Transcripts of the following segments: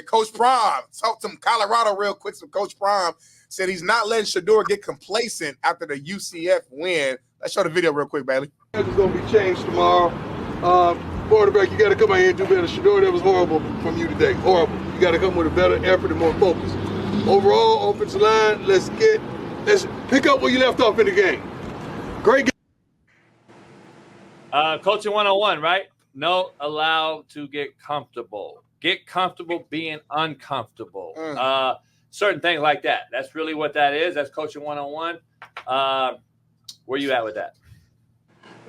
Coach Prime, talk some Colorado real quick. So Coach Prime said he's not letting Shedeur get complacent after the UCF win. Let's show the video real quick, Bailey. It's going to be changed tomorrow. Quarterback, you got to come out here and do better. Shedeur, that was horrible from you today. Horrible. You got to come with a better effort and more focus. Overall, offensive line, let's pick up where you left off in the game. Great game. Coaching 101, right? No, allowed to get comfortable. Get comfortable being uncomfortable. Certain things like that. That's really what that is. That's coaching 101. Where you at with that?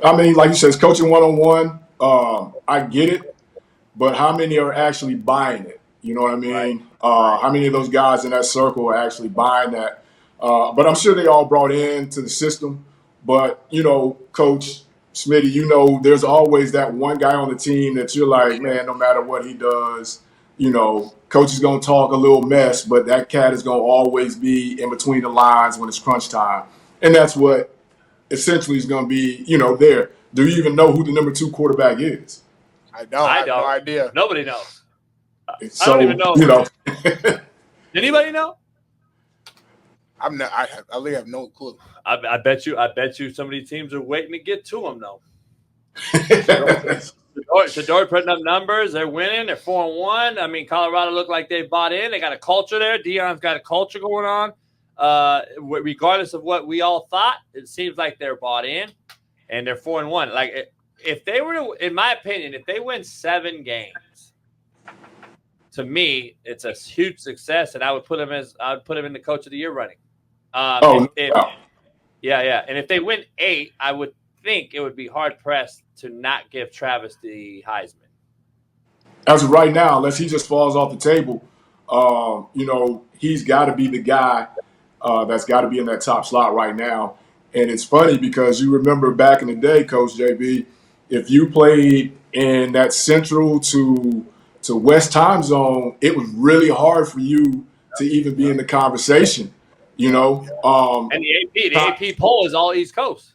I mean, like you said, it's coaching 101. I get it, but how many are actually buying it? You know what I mean? Right. How many of those guys in that circle are actually buying that? But I'm sure they all brought into the system. But, you know, Coach Smitty, you know, there's always that one guy on the team that you're like, man, no matter what he does, you know, coach is going to talk a little mess, but that cat is going to always be in between the lines when it's crunch time. And that's what essentially is going to be, you know, there. Do you even know who the number 2 quarterback is? I don't. I have no idea. Nobody knows. So, I don't even know. You know. Anybody know? I really have no clue. I bet you some of these teams are waiting to get to them, though. Shedeur putting up numbers. They're winning. They're 4-1. I mean, Colorado look like they bought in. They got a culture there. Deion's got a culture going on. Regardless of what we all thought, it seems like they're bought in, and they're 4-1. Like, if they were to, in my opinion, if they win 7 games, to me, it's a huge success, and I would put them in the coach of the year running. Yeah. And if they win 8, I would think it would be hard pressed to not give Travis the Heisman. As of right now, unless he just falls off the table, you know, he's got to be the guy that's got to be in that top slot right now. And it's funny because you remember back in the day, Coach JB, if you played in that central to west time zone, it was really hard for you to even be in the conversation. You know, and the AP poll is all East Coast.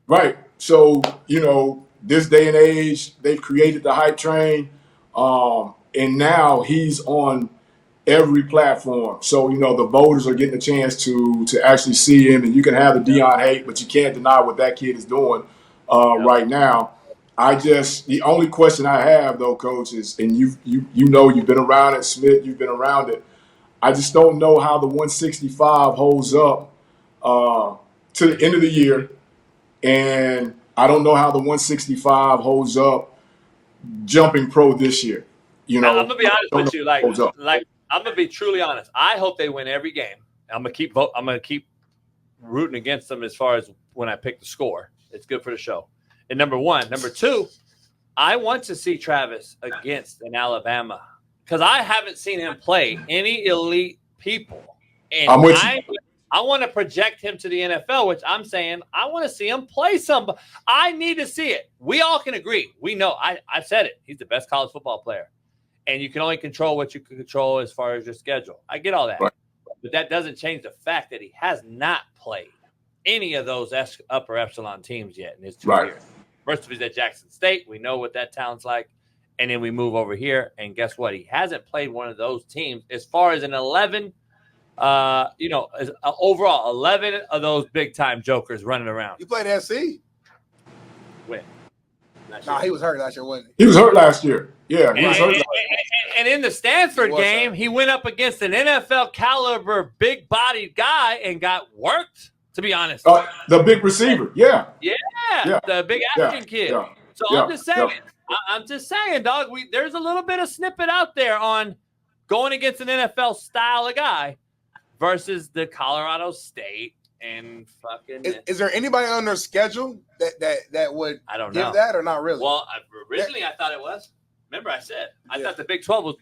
Right. So, you know, this day and age, they've created the hype train. And now he's on every platform. So, you know, the voters are getting a chance to actually see him. And you can have the Deion hate, but you can't deny what that kid is doing right now. The only question I have, though, Coach, is, and you know, you've been around it, Smith, you've been around it. I just don't know how the 165 holds up to the end of the year. And I don't know how the 165 holds up jumping pro this year. You know, I'm gonna be honest with you. Like I'm gonna be truly honest. I hope they win every game. I'm gonna keep rooting against them as far as when I pick the score. It's good for the show. And number 1, number 2, I want to see Travis against an Alabama. Because I haven't seen him play any elite people. And I want to project him to the NFL, which I'm saying I want to see him play somebody. I need to see it. We all can agree. We know. I've said it. He's the best college football player. And you can only control what you can control as far as your schedule. I get all that. Right. But that doesn't change the fact that he has not played any of those upper echelon teams yet in his 2 years. First, he's at Jackson State. We know what that town's like. And then we move over here, and guess what? He hasn't played one of those teams as far as an 11, overall 11 of those big-time jokers running around. You played SC? When? No, he was hurt last year, wasn't he? He was hurt last year. Yeah, he was hurt last year. And in the Stanford game, he went up against an NFL caliber, big-bodied guy and got worked, to be honest. The big receiver, yeah. Yeah, the big African kid. Yeah. So I'm just saying. Yeah. I'm just saying, dog, there's a little bit of snippet out there on going against an NFL style of guy versus the Colorado State and fucking. Is there anybody on their schedule that would give that or not really? Well, originally I thought it was. Remember I said I thought the Big 12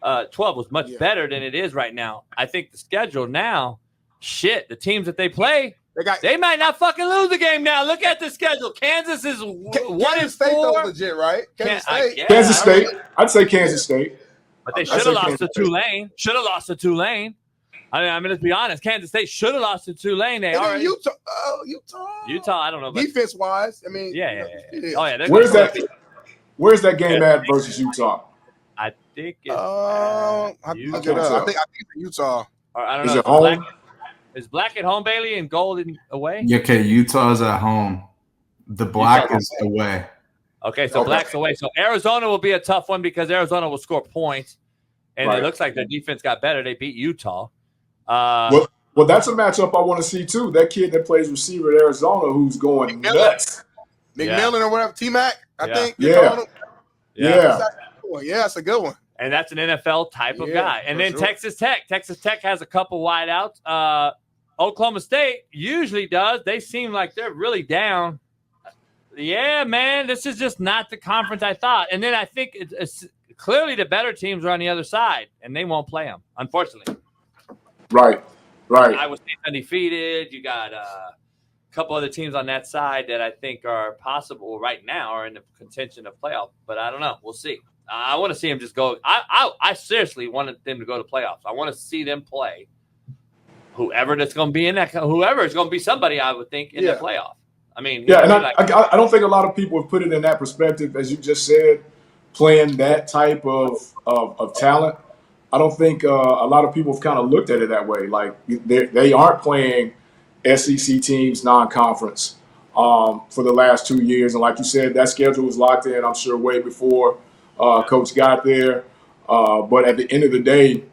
was much better than it is right now. I think the schedule now, the teams that they play. They might not fucking lose the game now. Look at the schedule. Kansas is 1-4. State though legit, right? Kansas State. I'd say Kansas State. But they should have lost to Tulane. I mean, let's be honest. Kansas State should have lost to Tulane. Utah. I don't know. Defense wise, I mean, yeah. Oh yeah. Where's that game at versus Utah? I think it's I Utah. think it's Utah. Or, I don't Is know. it home? Is black at home, Bailey, and gold away? Yeah, okay, Utah's at home. The black is away. Okay, so black's away. So Arizona will be a tough one because Arizona will score points, and it looks like their defense got better. They beat Utah. Well, that's a matchup I want to see too. That kid that plays receiver at Arizona who's going nuts. McMillan or whatever, T-Mac, I think. Yeah. Yeah, that's a good one. And that's an NFL type of guy. And then Texas Tech. Texas Tech has a couple wideouts. Oklahoma State usually does. They seem like they're really down. Yeah, man, this is just not the conference I thought. And then I think it's clearly the better teams are on the other side, and they won't play them, unfortunately. Right. Iowa State's undefeated. You got a couple other teams on that side that I think are possible right now are in the contention of playoff. But I don't know. We'll see. I want to see them just go. I seriously wanted them to go to playoffs. I want to see them play whoever that's going to be in that. Whoever is going to be somebody, I would think, in the playoff. I mean, and I don't think a lot of people have put it in that perspective, as you just said, playing that type of talent. I don't think a lot of people have kind of looked at it that way. Like they aren't playing SEC teams non-conference for the last 2 years, and like you said, that schedule was locked in, I'm sure, way before Coach got there. But at the end of the day,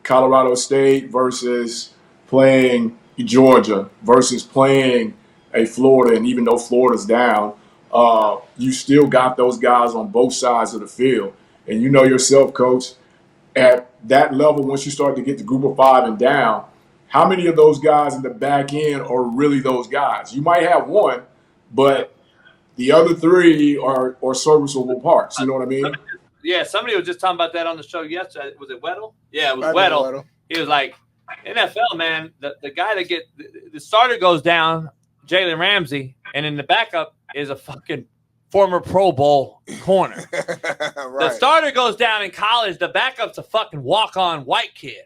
Colorado State versus playing Georgia versus playing a Florida, and even though Florida's down, you still got those guys on both sides of the field. And you know yourself, Coach, at that level, once you start to get to group of 5 and down, how many of those guys in the back end are really those guys? You might have one, but the other 3 are serviceable parts. You know what I mean? Yeah, somebody was just talking about that on the show yesterday. Was it Weddle? Yeah, it was Weddle. He was like, NFL, man, the guy that the starter goes down, Jalen Ramsey, and in the backup is a fucking former Pro Bowl corner. The starter goes down in college. The backup's a fucking walk-on white kid.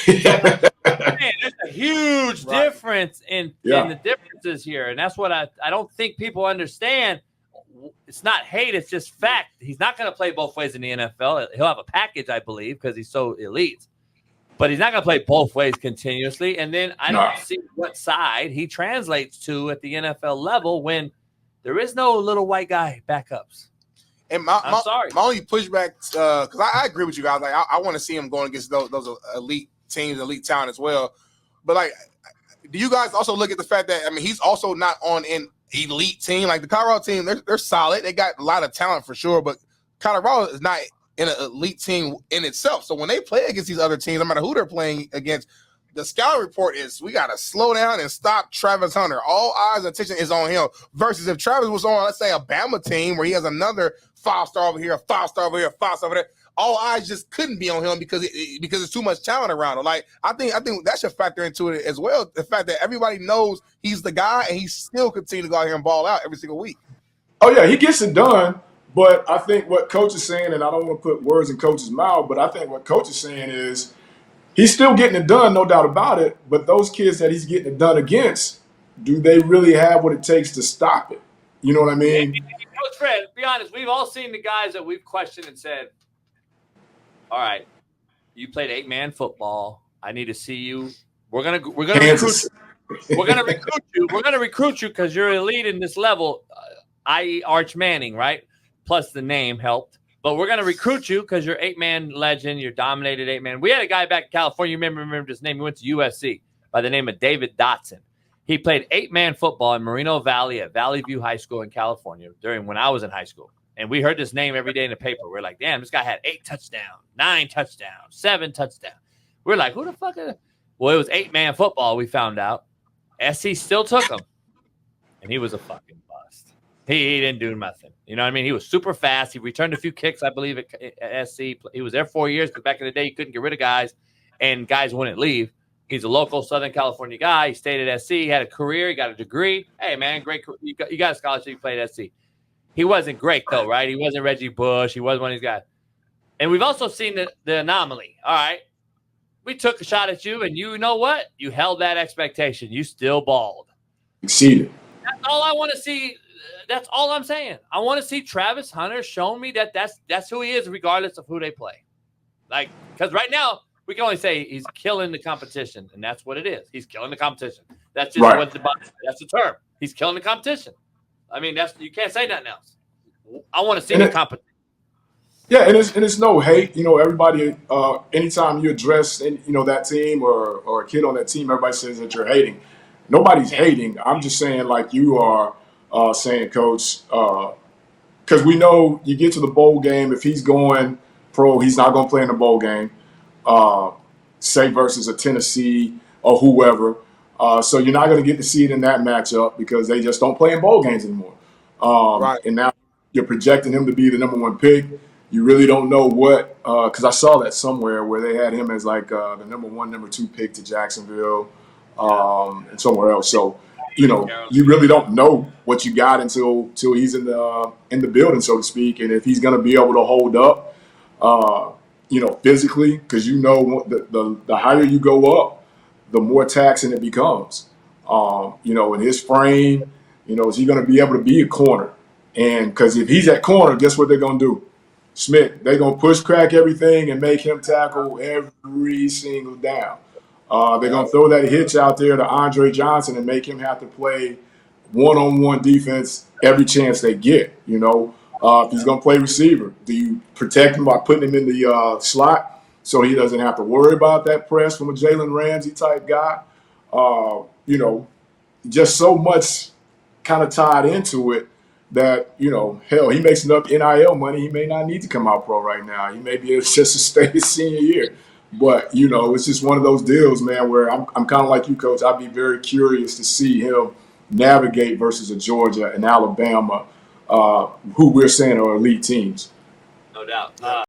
Man, there's a huge difference in the differences here, and that's what I don't think people understand. It's not hate; it's just fact. He's not going to play both ways in the NFL. He'll have a package, I believe, because he's so elite. But he's not going to play both ways continuously. And then I don't see what side he translates to at the NFL level when there is no little white guy backups. And my only pushback, because I agree with you guys. Like I want to see him going against those elite teams, elite talent as well. But like, do you guys also look at the fact that he's also not on an elite team? Like the Colorado team, they're solid. They got a lot of talent for sure, but Colorado is not in an elite team in itself. So when they play against these other teams, no matter who they're playing against, the scout report is we got to slow down and stop Travis Hunter. All eyes and attention is on him. Versus if Travis was on, let's say, a Bama team where he has another 5-star over here, a 5-star over here, a 5-star over there, all eyes just couldn't be on him because there's too much talent around him. Like I think that should factor into it as well. The fact that everybody knows he's the guy and he still continue to go out here and ball out every single week. Oh yeah, he gets it done. But I think what Coach is saying, and I don't want to put words in Coach's mouth, but I think what Coach is saying is he's still getting it done, no doubt about it. But those kids that he's getting it done against, do they really have what it takes to stop it? You know what I mean? Coach Fred, be honest, we've all seen the guys that we've questioned and said, all right, you played 8-man football. I need to see you. We're gonna recruit you. We're gonna recruit you. We're gonna recruit you because you're elite in this level, i.e. Arch Manning, right? Plus the name helped. But we're going to recruit you because you're 8-man legend. You're dominated 8-man. We had a guy back in California. You remember his name. He went to USC by the name of David Dotson. He played 8-man football in Moreno Valley at Valley View High School in California when I was in high school. And we heard this name every day in the paper. We're like, damn, this guy had 8 touchdowns, 9 touchdowns, 7 touchdowns. We're like, who the fuck is it? Well, it was 8-man football, we found out. SC still took him. And he was a fucking bust. He didn't do nothing. You know what I mean? He was super fast. He returned a few kicks, I believe, at SC. He was there 4 years because back in the day, you couldn't get rid of guys, and guys wouldn't leave. He's a local Southern California guy. He stayed at SC. He had a career. He got a degree. Hey, man, great. You got a scholarship. You played at SC. He wasn't great, though, right? He wasn't Reggie Bush. He wasn't one of these guys. And we've also seen the anomaly. All right. We took a shot at you, and you know what? You held that expectation. You still balled. Exceeded. That's all I want to see That's all I'm saying. I want to see Travis Hunter show me that that's who he is, regardless of who they play. Like, because right now we can only say he's killing the competition, and that's what it is. He's killing the competition. That's just what that's the term. He's killing the competition. I mean, you can't say nothing else. I want to see the competition. Yeah, and it's no hate. You know, everybody. Anytime you address, that team or a kid on that team, everybody says that you're hating. Nobody's hating. I'm just saying, like you are saying, Coach, because we know you get to the bowl game. If he's going pro, he's not going to play in the bowl game. Say versus a Tennessee or whoever. So you're not going to get to see it in that matchup because they just don't play in bowl games anymore. And now you're projecting him to be the number 1 pick. You really don't know what, because I saw that somewhere where they had him as like the number 1, number 2 pick to Jacksonville and somewhere else. So, you really don't know what you got until he's in the building, so to speak. And if he's going to be able to hold up, physically, because the higher you go up, the more taxing it becomes. In his frame, is he going to be able to be a corner? And because if he's at corner, guess what they're going to do? Smith, they're going to push crack everything and make him tackle every single down. They're going to throw that hitch out there to Andre Johnson and make him have to play one-on-one defense every chance they get, If he's going to play receiver, do you protect him by putting him in the slot so he doesn't have to worry about that press from a Jalen Ramsey type guy? Just so much kind of tied into it that, hell, he makes enough NIL money. He may not need to come out pro right now. He may be able just to stay his senior year. But, it's just one of those deals, man, where I'm kind of like you, Coach. I'd be very curious to see him navigate versus a Georgia and Alabama, who we're saying are elite teams. No doubt.